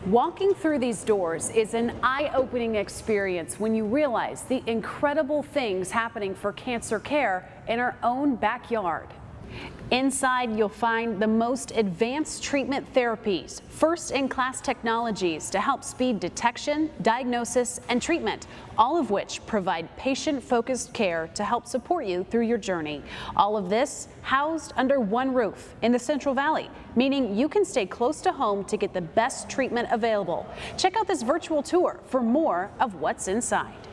Walking through these doors is an eye-opening experience when you realize the incredible things happening for cancer care in our own backyard. Inside, you'll find the most advanced treatment therapies, first-in-class technologies to help speed detection, diagnosis, and treatment, all of which provide patient-focused care to help support you through your journey. All of this housed under one roof in the Central Valley, meaning you can stay close to home to get the best treatment available. Check out this virtual tour for more of what's inside.